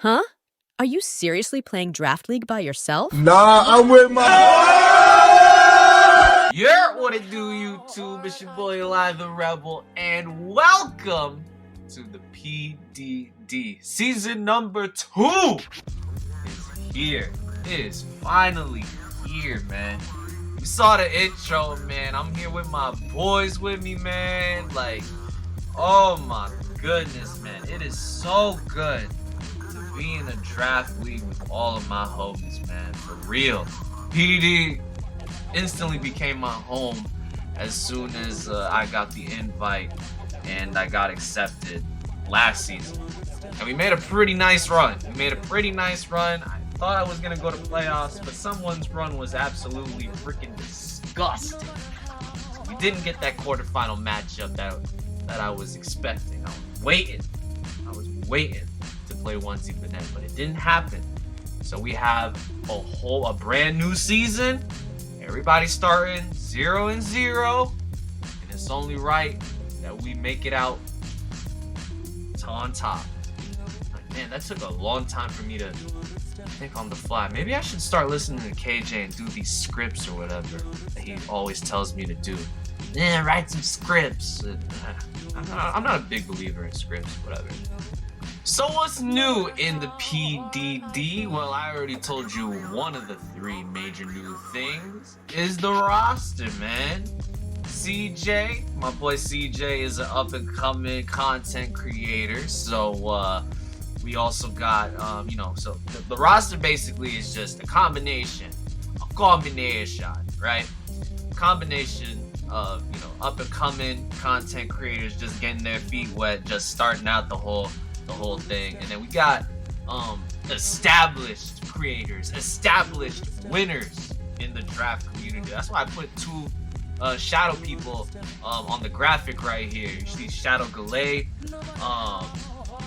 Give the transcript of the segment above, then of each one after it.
Huh? Are you seriously playing Draft League by yourself? Nah, I'm with my. Yeah, what it do, YouTube? It's your boy Eli the Rebel, and welcome to the PDD. Season number 2 is here. It is finally here, man. You saw the intro, man. I'm here with my boys with me, man. Like, oh my goodness, man. It is so good to be in a draft league with all of my homies, man. For real. PDD instantly became my home as soon as I got the invite and I got accepted last season. And we made a pretty nice run. I thought I was going to go to playoffs, but someone's run was absolutely freaking disgusting. We didn't get that quarterfinal matchup that I was expecting. I was waiting to play one seed the net, but it didn't happen. So we have a brand new season. Everybody's starting 0-0, and it's only right that we make it out to on top. Man, that took a long time for me to think on the fly. Maybe I should start listening to KJ and do these scripts or whatever that he always tells me to do. Yeah, write some scripts. I'm not a big believer in scripts, whatever. So what's new in the PDD? Well, I already told you one of the 3 major new things is the roster, man. CJ, my boy CJ is an up-and-coming content creator. So we also got, so the roster basically is just a combination, right? Combination of, up-and-coming content creators just getting their feet wet, just starting out the whole thing. And then we got established creators, established winners in the draft community. That's why I put 2 shadow people on the graphic right here. You see Shadow Galay,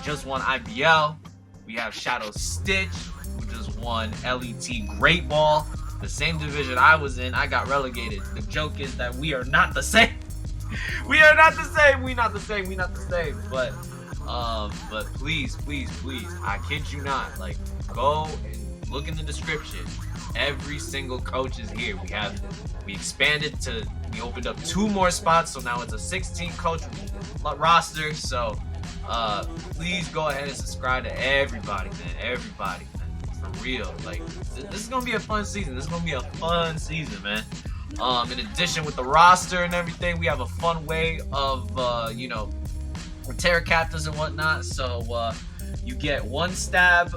just won IBL. We have Shadow Stitch, who just won LET Great Ball, the same division I was in. I got relegated. The joke is that we are not the same. We not the same. But please, I kid you not, like, go and look in the description. Every single coach is here. We opened up 2 more spots, so now it's a 16 coach roster. So please go ahead and subscribe to everybody, man. For real. Like, this is gonna be a fun season. Man. In addition, with the roster and everything, we have a fun way of Terra captives and whatnot. So you get 1 stab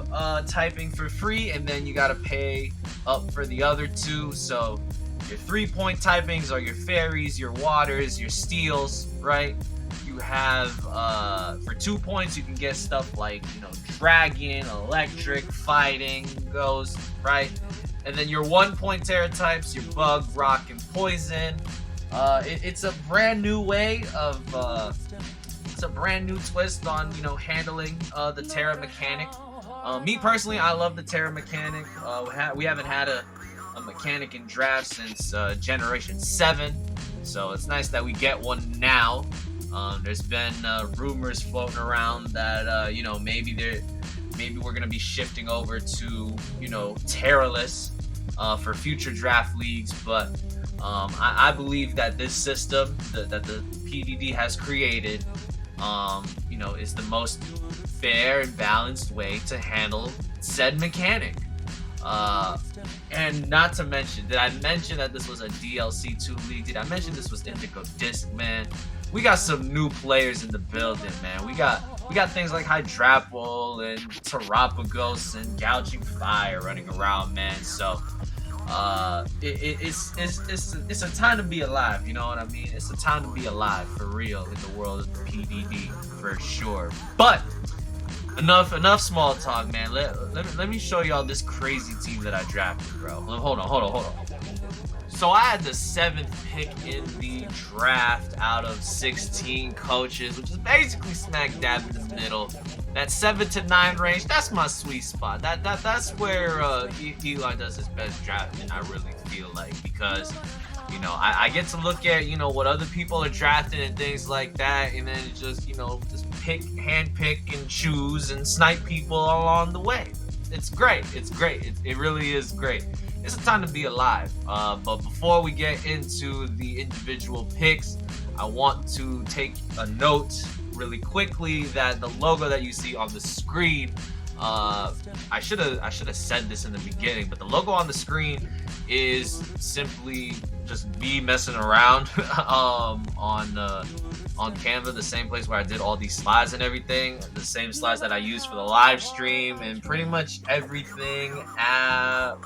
typing for free, and then you gotta pay up for the other 2. So your 3-point typings are your fairies, your waters, your steals, right? You have for 2 points you can get stuff like dragon, electric, fighting, ghost, right? And then your 1-point Terra types, your bug, rock, and poison. It's a brand new way of it's a brand new twist on handling the Terra mechanic. Me personally, I love the Terra mechanic. We haven't had a mechanic in draft since Generation 7, so it's nice that we get one now. There's been rumors floating around that maybe we're gonna be shifting over to Terraless for future draft leagues, but I believe that this system that the PDD has created is the most fair and balanced way to handle said mechanic. And not to mention, did I mention that this was a DLC 2 league? Did I mention this was Indigo Disc, man? We got some new players in the building, man. We got things like Hydrapple and Terapagos and Gouging Fire running around, man. So it's a time to be alive, you know what I mean? It's a time to be alive for real in the world of the PDD for sure. But enough small talk, man. Let me show y'all this crazy team that I drafted, bro. Hold on. So I had the 7th pick in the draft out of 16 coaches, which is basically smack dab in the middle. That 7 to 9 range, that's my sweet spot. That's where Eli does his best drafting, I really feel like, because I get to look at what other people are drafting and things like that, and then just hand pick and choose and snipe people along the way. It's great. It's great. It really is great. It's a time to be alive. But before we get into the individual picks, I want to take a note really quickly that the logo that you see on the screen, I should have said this in the beginning, but the logo on the screen is simply just me messing around on Canva, the same place where I did all these slides and everything, the same slides that I used for the live stream and pretty much everything. I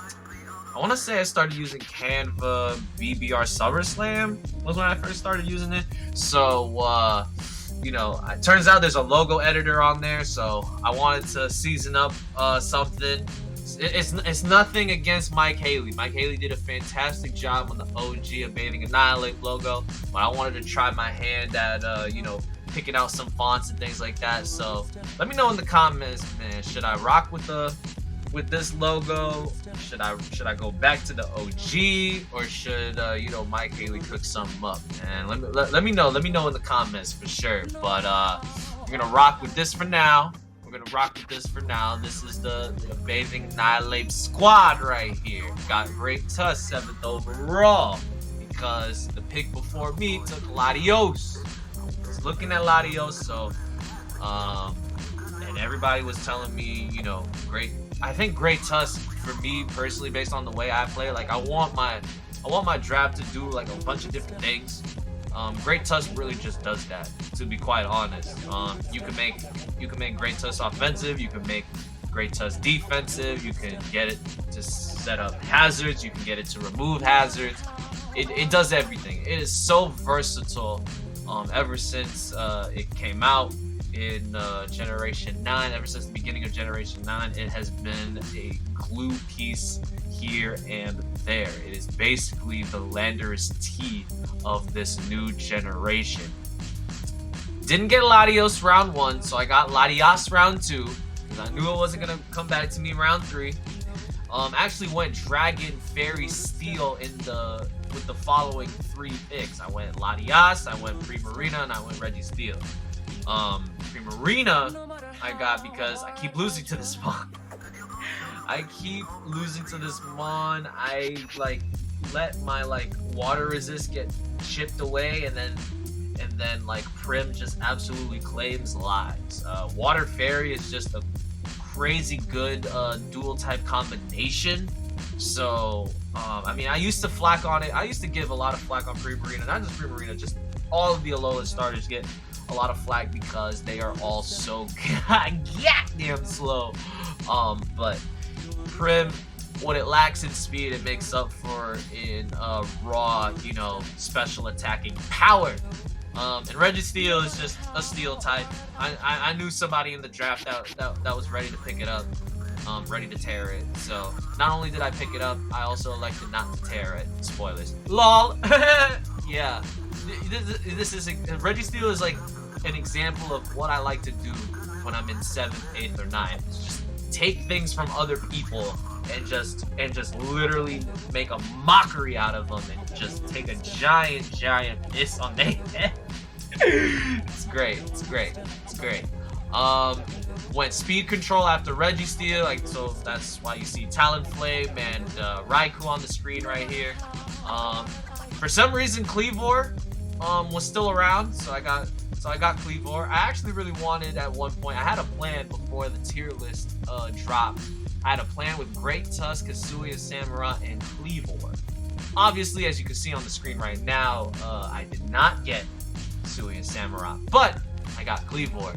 want to say I started using Canva BBR SummerSlam was when I first started using it. So, it turns out there's a logo editor on there. So I wanted to season up something. It's nothing against Mike Haley. Mike Haley did a fantastic job on the OG of Bathing Annihilate logo. But I wanted to try my hand at, picking out some fonts and things like that. So let me know in the comments, man. Should I rock with this logo? Should I go back to the OG, or should Mike Haley cook something up? And let me know in the comments for sure. But we're gonna rock with this for now. This is the Bathing Annihilate squad right here. Got Great Tusk 7th overall because the pick before me took Latios. I was looking at Latios, so and everybody was telling me, great. I think Great Tusk for me personally, based on the way I play, like I want my draft to do like a bunch of different things. Great Tusk really just does that, to be quite honest. You can make Great Tusk offensive, you can make Great Tusk defensive, you can get it to set up hazards, you can get it to remove hazards. It does everything. It is so versatile. Ever since it came out in Generation 9, ever since the beginning of Generation 9, it has been a glue piece here and there. It is basically the Landorus T of this new generation. Didn't get Latios round 1, so I got Latias round 2, because I knew it wasn't going to come back to me round 3. Actually went Dragon, Fairy, Steel with the following 3 picks. I went Latias, I went Primarina, and I went Registeel. Primarina I got because I keep losing to this MON. I let my water resist get chipped away, and then Prim just absolutely claims lives. Water Fairy is just a crazy good dual type combination. So I used to flack on it. I used to give a lot of flack on Primarina, not just Primarina, just all of the Alola starters get a lot of flack because they are all so goddamn slow. But Prim, what it lacks in speed, it makes up for in raw, special attacking power. And Registeel is just a steel type. I knew somebody in the draft that was ready to pick it up, ready to tear it. So not only did I pick it up, I also elected not to tear it. Spoilers. LOL. Yeah. Registeel is like an example of what I like to do when I'm in 7th, 8th, or 9th. It's just take things from other people and just literally make a mockery out of them and just take a giant piss on their head. It's great. Went speed control after Registeel, so that's why you see Talonflame and Raikou on the screen right here. For some reason, Cleavor was still around, so I got Cleavor. I actually really wanted at one point. I had a plan before the tier list dropped. I had a plan with Great Tusk, Kasuya, Samurott, and Cleavor. Obviously, as you can see on the screen right now, I did not get Kasuya, Samurott, but I got Cleavor.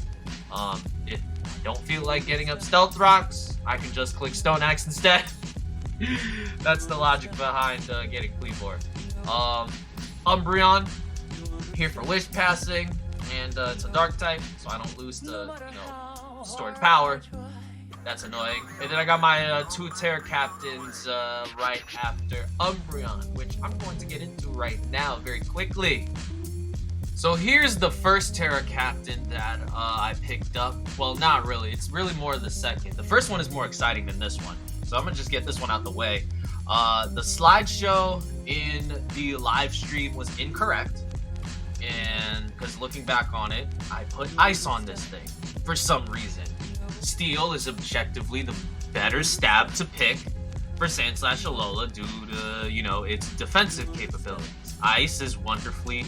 If I don't feel like getting up Stealth Rocks, I can just click Stone Axe instead. That's the logic behind getting Cleavor. Umbreon, here for Wish Passing, and it's a Dark type, so I don't lose to, stored power. That's annoying. And then I got my 2 Terra Captains right after Umbreon, which I'm going to get into right now very quickly. So here's the first Terra Captain that I picked up. Well, not really. It's really more the second. The first one is more exciting than this one. So I'm going to just get this one out the way. The slideshow in the live stream was incorrect. And because looking back on it, I put ice on this thing for some reason. Steel is objectively the better stab to pick for Sand/Alola due to, you know, its defensive capabilities. Ice is wonderfully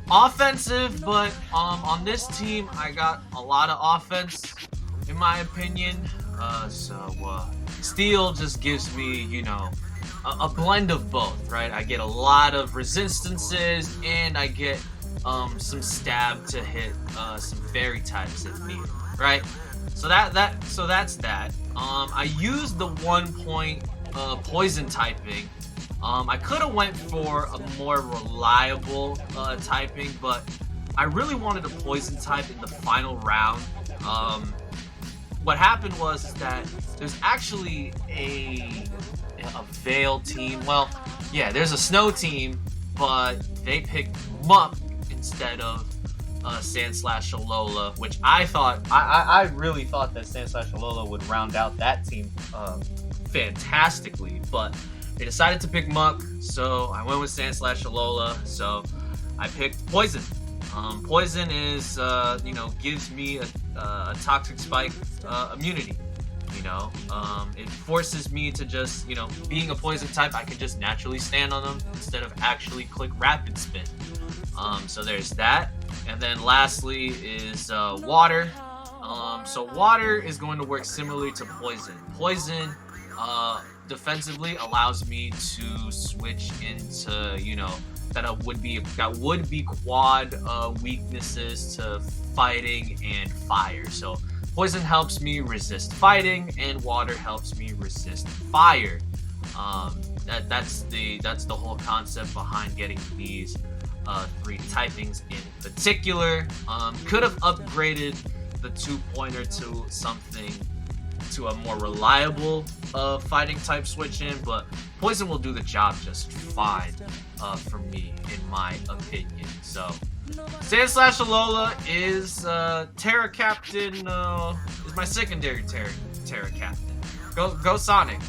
offensive, but on this team, I got a lot of offense, in my opinion. Steel just gives me, you know, a blend of both, right? I get a lot of resistances, and I get some stab to hit some fairy types if needed, right? So that's that. I used the 1 point poison typing. I could have went for a more reliable typing, but I really wanted a poison type in the final round. What happened was that there's actually a Veil team. Well, yeah, there's a Snow team, but they picked Muck instead of Sand/Alola, which I really thought that Sand/Alola would round out that team fantastically, but they decided to pick Muck, so I went with Sand/Alola. So I picked Poison. Poison is, you know, gives me a Toxic Spike immunity. You know, it forces me to just, you know, being a poison type, I can just naturally stand on them instead of actually click Rapid Spin. So there's that. And then lastly is water. So water is going to work similarly to poison. Poison defensively allows me to switch into, you know, that would be quad weaknesses to fighting and fire. So poison helps me resist fighting, and water helps me resist fire. That's the whole concept behind getting these 3 typings in particular. Could have upgraded the 2-pointer to something, to a more reliable fighting type switch in, but poison will do the job just fine for me, in my opinion. So Sand/Alola is Terra Captain, is my secondary Terra Captain. Go Sonic.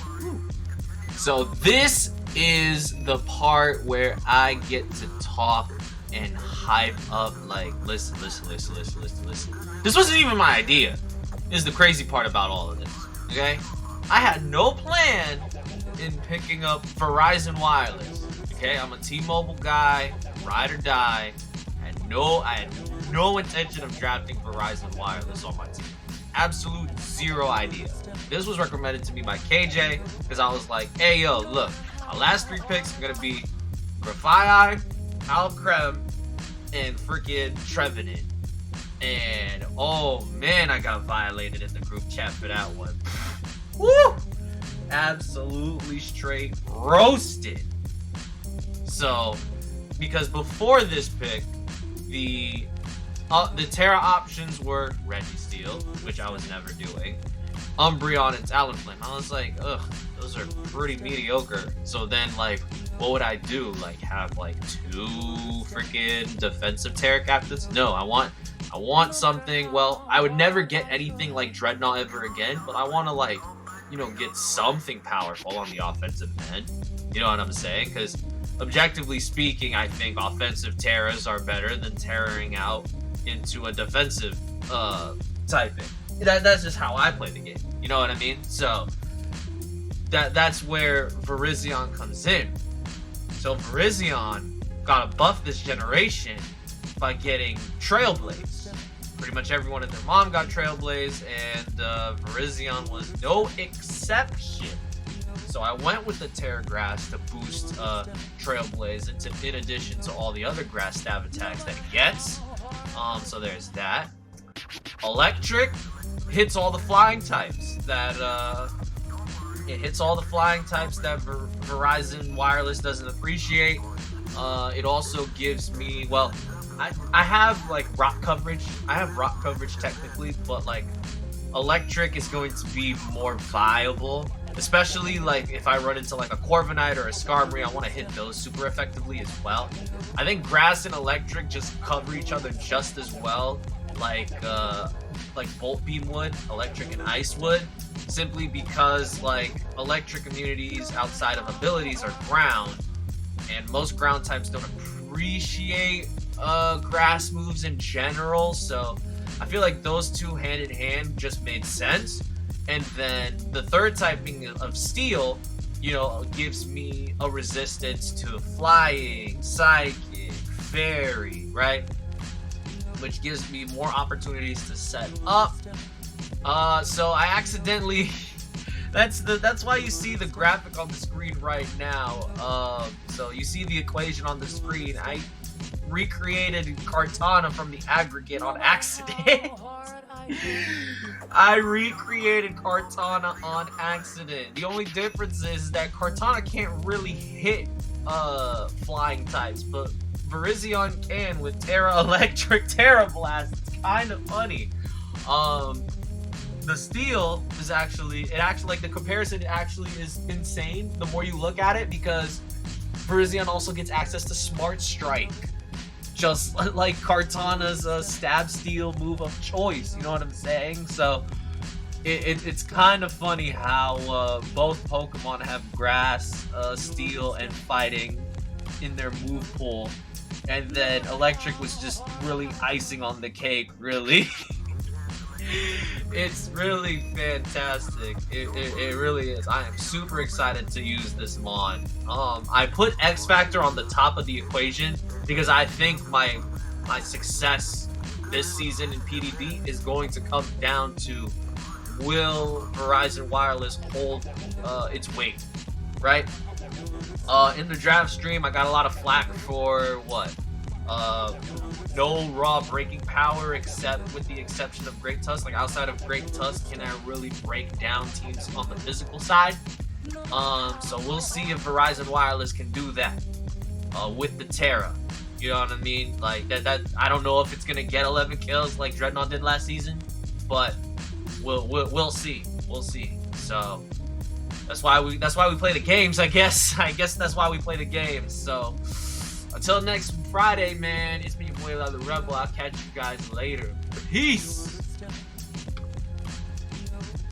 So this is the part where I get to talk and hype up, like, listen. This wasn't even my idea. This is the crazy part about all of this, okay? I had no plan in picking up Verizon Wireless, okay? I'm a T-Mobile guy, ride or die. I had no intention of drafting Verizon Wireless on my team. Absolute zero idea. This was recommended to me by KJ because I was like, hey, yo, look, my last 3 picks are going to be Grafaiai, Alcrem, and freaking Trevenant. And, oh, man, I got violated in the group chat for that one. Woo! Absolutely straight roasted. So, because before this pick, the Terra options were Registeel, which I was never doing, Umbreon and Talonflame. I was like, ugh, those are pretty mediocre. So then, like, what would I do? Like, have like 2 freaking defensive Terra Captains? No, I want something. Well, I would never get anything like Dreadnought ever again, but I want to, like, you know, get something powerful on the offensive end. You know what I'm saying? Because objectively speaking, I think offensive Terras are better than terroring out into a defensive typing. That's just how I play the game. You know what I mean? So that's where Virizion comes in. So Virizion got a buff this generation by getting Trailblaze. Pretty much everyone and their mom got Trailblaze, and Virizion was no exception. So I went with the Terra Grass to boost Trailblaze in addition to all the other Grass Stab attacks that it gets. So there's that. Electric hits all the flying types that Verizon Wireless doesn't appreciate. It also gives me, well, I have like rock coverage. I have rock coverage technically, but like electric is going to be more viable, especially like if I run into like a Corviknight or a Skarmory. I want to hit those super effectively as well. I think grass and electric just cover each other just as well, like Bolt Beam would, electric and ice would, simply because like electric immunities outside of abilities are ground, and most ground types don't appreciate grass moves in general, so I feel like those two hand in hand just made sense. And then the third typing of steel, you know, gives me a resistance to flying, psychic, fairy, right? Which gives me more opportunities to set up. So I accidentally that's why you see the graphic on the screen right now. So you see the equation on the screen. I recreated Cortana from the aggregate on accident. I recreated Cortana on accident. The only difference is that Cortana can't really hit flying types, but Virizion can with Terra Electric Terra Blast. It's kind of funny. The steel is actually like the comparison actually is insane the more you look at it, because Virizion also gets access to Smart Strike, just like Cortana's stab steel move of choice. You know what I'm saying? So it's kind of funny how both Pokemon have grass, steel, and fighting in their move pool, and then Electric was just really icing on the cake, really. It's really fantastic. It really is. I am super excited to use this Mon. I put X Factor on the top of the equation because I think my success this season in PDD is going to come down to, will Verizon Wireless hold its weight, right? In the draft stream, I got a lot of flack for what? No raw breaking power, except with the exception of Great Tusk. Like, outside of Great Tusk, can I really break down teams on the physical side? So we'll see if Verizon Wireless can do that with the Terra. You know what I mean? Like that I don't know if it's gonna get 11 kills like Dreadnought did last season, but we'll see. We'll see. So that's why we play the games, I guess. I guess that's why we play the games. So until next Friday, man, it's me, your boy, the Rebel. I'll catch you guys later. Peace.